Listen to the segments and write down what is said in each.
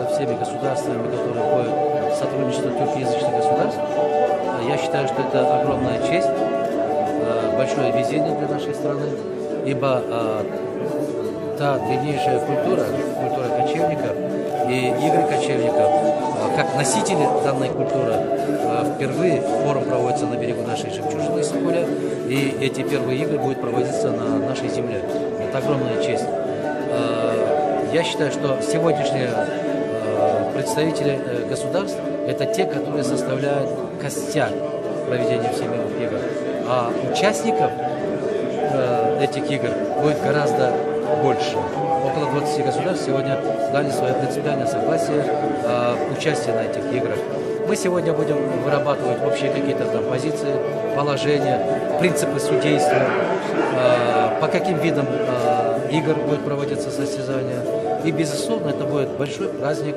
со всеми государствами, которые входят в сотрудничество тюркоязычных государств. Я считаю, что это огромная честь, большое везение для нашей страны, ибо та древнейшая культура кочевников и игры кочевников, как носители данной культуры, впервые форум проводится на берегу нашей жемчужины Иссык-Куле, и эти первые игры будут проводиться на нашей земле. Это огромная честь. Я считаю, что сегодняшние представители государств – это те, которые составляют костяк проведения всемирных игр. А участников этих игр будет гораздо больше. Около 20 государств сегодня дали свое принципиальное согласие участия на этих играх. Мы сегодня будем вырабатывать общие какие-то там позиции, положения, принципы судейства, по каким видам игр будет проводиться состязания. И, безусловно, это будет большой праздник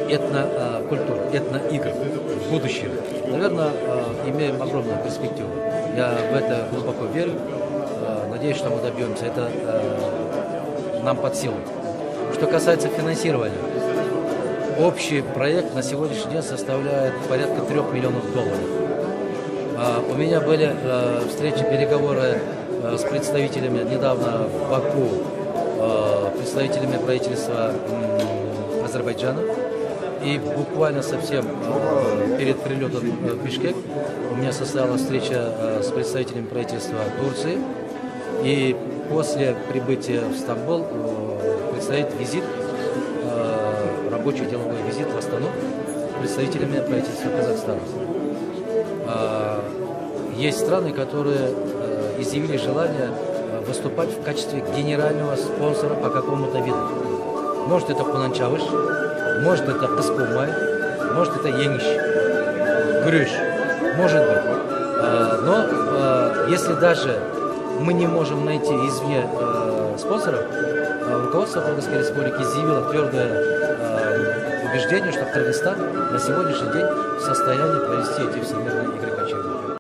этнокультуры, этноигр в будущем. Наверное, имеем огромную перспективу. Я в это глубоко верю. Надеюсь, что мы добьемся. Это нам под силу. Что касается финансирования, общий проект на сегодняшний день составляет порядка $3 миллионов. У меня были встречи, переговоры с представителями недавно в Баку, представителями правительства Азербайджана. И буквально совсем перед прилетом в Бишкек у меня состоялась встреча с представителями правительства Турции. И после прибытия в Стамбул предстоит визит, рабочий деловой визит в Астану с представителями правительства Казахстана. Есть страны, которые изъявили желание выступать в качестве генерального спонсора по какому-то виду. Может, это Кунанчавыш, может, это Кыскумай, может, это Ениш, Грюш, может быть. Но если даже мы не можем найти извне спонсоров, руководство Кыргызской республики изъявило твердое убеждение, что Кыргызстан на сегодняшний день в состоянии провести эти всемирные игры кочевников.